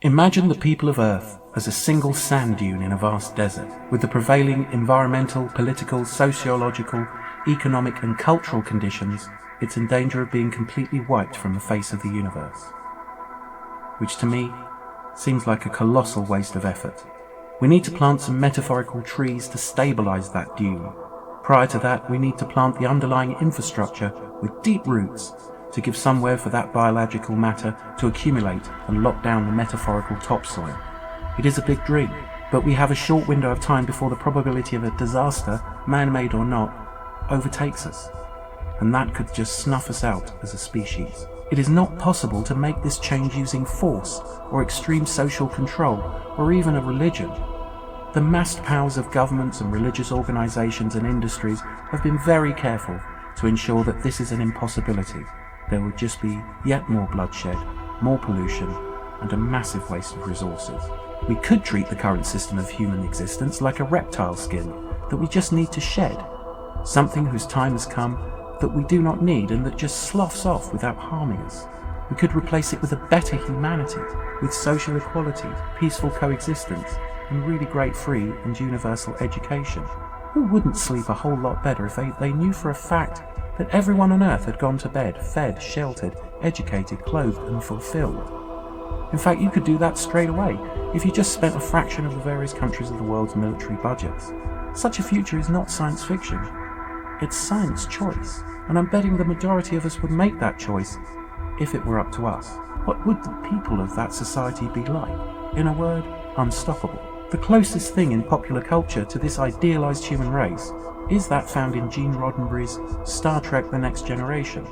Imagine the people of Earth as a single sand dune in a vast desert, with the prevailing environmental, political, sociological, economic and cultural conditions. It's in danger of being completely wiped from the face of the universe. Which to me seems like a colossal waste of effort. We need to plant some metaphorical trees to stabilize that dune. Prior to that, we need to plant the underlying infrastructure with deep roots to give somewhere for that biological matter to accumulate and lock down the metaphorical topsoil. It is a big dream, but we have a short window of time before the probability of a disaster, man-made or not, overtakes us. And that could just snuff us out as a species. It is not possible to make this change using force or extreme social control or even a religion. The massed powers of governments and religious organizations and industries have been very careful to ensure that this is an impossibility. There will just be yet more bloodshed, more pollution, and a massive waste of resources. We could treat the current system of human existence like a reptile skin that we just need to shed, something whose time has come that we do not need and that just sloughs off without harming us. We could replace it with a better humanity, with social equality, peaceful coexistence, and really great free and universal education. Who wouldn't sleep a whole lot better if they knew for a fact that everyone on Earth had gone to bed, fed, sheltered, educated, clothed, and fulfilled? In fact, you could do that straight away if you just spent a fraction of the various countries of the world's military budgets. Such a future is not science fiction. It's science choice, and I'm betting the majority of us would make that choice if it were up to us. What would the people of that society be like? In a word, unstoppable. The closest thing in popular culture to this idealized human race is that found in Gene Roddenberry's Star Trek: The Next Generation.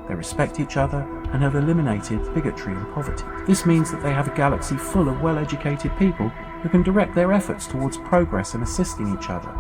They respect each other and have eliminated bigotry and poverty. This means that they have a galaxy full of well-educated people who can direct their efforts towards progress and assisting each other.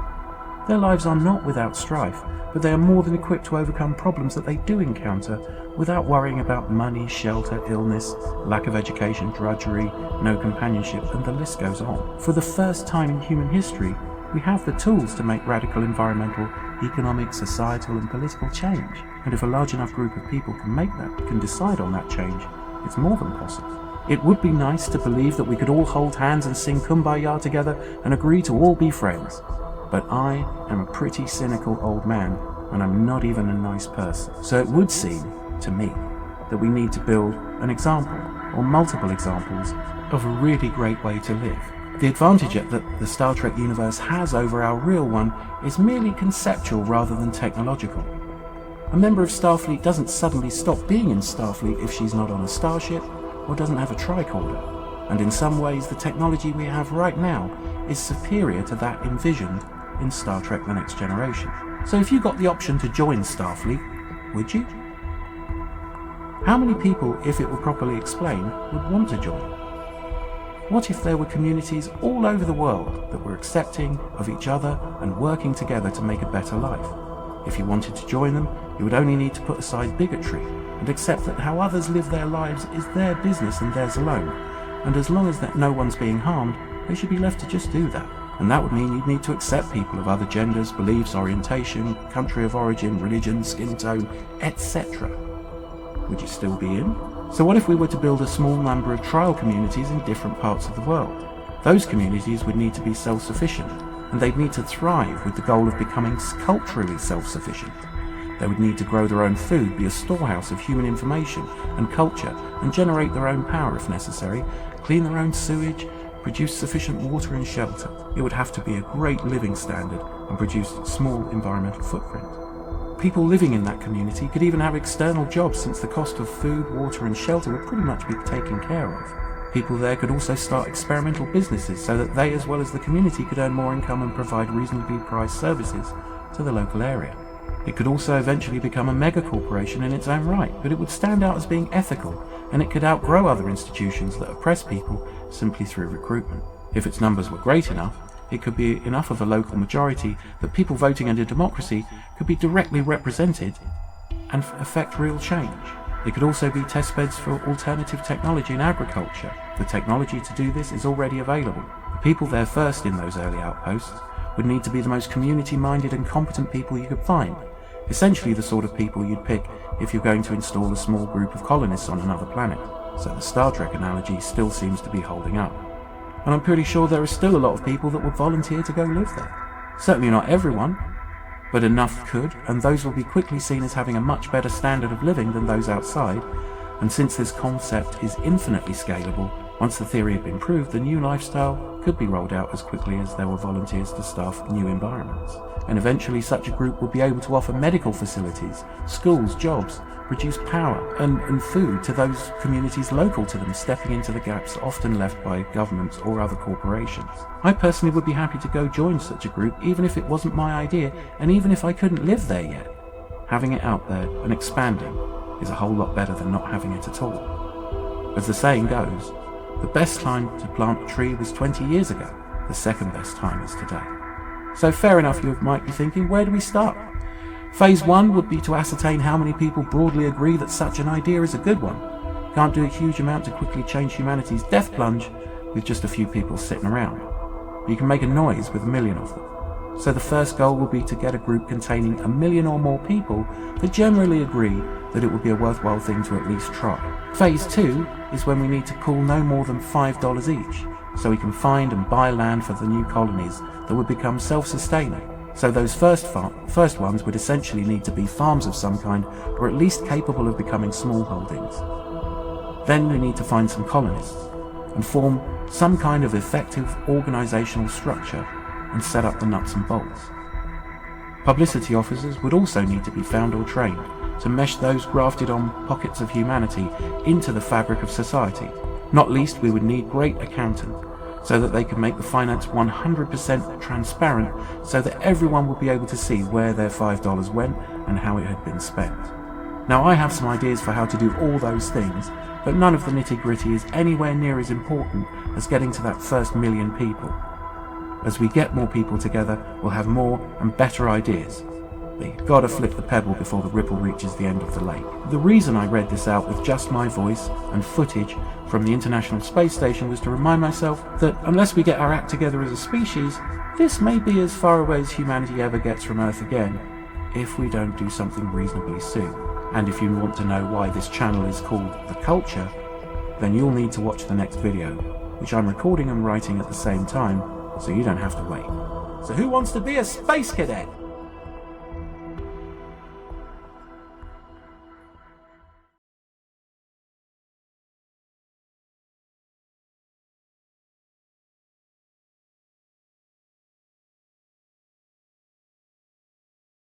Their lives are not without strife, but they are more than equipped to overcome problems that they do encounter without worrying about money, shelter, illness, lack of education, drudgery, no companionship, and the list goes on. For the first time in human history, we have the tools to make radical environmental, economic, societal, and political change. And if a large enough group of people can decide on that change, it's more than possible. It would be nice to believe that we could all hold hands and sing Kumbaya together and agree to all be friends. But I am a pretty cynical old man, and I'm not even a nice person. So it would seem, to me, that we need to build an example, or multiple examples, of a really great way to live. The advantage that the Star Trek universe has over our real one is merely conceptual rather than technological. A member of Starfleet doesn't suddenly stop being in Starfleet if she's not on a starship or doesn't have a tricorder. And in some ways, the technology we have right now is superior to that envisioned in Star Trek: The Next Generation. So if you got the option to join Starfleet, would you? How many people, if it were properly explained, would want to join? What if there were communities all over the world that were accepting of each other and working together to make a better life? If you wanted to join them, you would only need to put aside bigotry and accept that how others live their lives is their business and theirs alone. And as long as that no one's being harmed, they should be left to just do that. And that would mean you'd need to accept people of other genders, beliefs, orientation, country of origin, religion, skin tone, etc. Would you still be in? So what if we were to build a small number of trial communities in different parts of the world? Those communities would need to be self-sufficient, and they'd need to thrive with the goal of becoming culturally self-sufficient. They would need to grow their own food, be a storehouse of human information and culture, and generate their own power if necessary, clean their own sewage, produce sufficient water and shelter. It would have to be a great living standard and produce a small environmental footprint. People living in that community could even have external jobs, since the cost of food, water and shelter would pretty much be taken care of. People there could also start experimental businesses so that they, as well as the community, could earn more income and provide reasonably priced services to the local area. It could also eventually become a mega corporation in its own right, but it would stand out as being ethical, and it could outgrow other institutions that oppress people simply through recruitment. If its numbers were great enough, it could be enough of a local majority that people voting under democracy could be directly represented and affect real change. It could also be testbeds for alternative technology in agriculture. The technology to do this is already available. The people there first in those early outposts would need to be the most community-minded and competent people you could find, essentially the sort of people you'd pick if you're going to install a small group of colonists on another planet. so the Star Trek analogy still seems to be holding up. And I'm pretty sure there are still a lot of people that would volunteer to go live there. Certainly not everyone, but enough could, and those will be quickly seen as having a much better standard of living than those outside. And since this concept is infinitely scalable, once the theory had been proved, the new lifestyle could be rolled out as quickly as there were volunteers to staff new environments. And eventually such a group would be able to offer medical facilities, schools, jobs, produce power and food to those communities local to them, stepping into the gaps often left by governments or other corporations. I personally would be happy to go join such a group, even if it wasn't my idea, and even if I couldn't live there yet. Having it out there and expanding is a whole lot better than not having it at all. As the saying goes, the best time to plant a tree was 20 years ago, the second best time is today. So fair enough, you might be thinking, where do we start? Phase 1 would be to ascertain how many people broadly agree that such an idea is a good one. Can't do a huge amount to quickly change humanity's death plunge with just a few people sitting around. But you can make a noise with 1 million of them. So the first goal will be to get a group containing 1 million or more people that generally agree that it would be a worthwhile thing to at least try. Phase 2 is when we need to pool no more than $5 each, so we can find and buy land for the new colonies that would become self-sustaining. So those first ones would essentially need to be farms of some kind, or at least capable of becoming small holdings. Then we need to find some colonists and form some kind of effective organisational structure and set up the nuts and bolts. Publicity officers would also need to be found or trained to mesh those grafted on pockets of humanity into the fabric of society. Not least, we would need great accountants, so that they could make the finance 100% transparent, so that everyone would be able to see where their $5 went and how it had been spent. Now, I have some ideas for how to do all those things, but none of the nitty-gritty is anywhere near as important as getting to that first 1 million people. As we get more people together, we'll have more and better ideas. But you've got to flip the pebble before the ripple reaches the end of the lake. The reason I read this out with just my voice and footage from the International Space Station was to remind myself that unless we get our act together as a species, this may be as far away as humanity ever gets from Earth again, if we don't do something reasonably soon. And if you want to know why this channel is called The Culture, then you'll need to watch the next video, which I'm recording and writing at the same time, so you don't have to wait. So who wants to be a space cadet?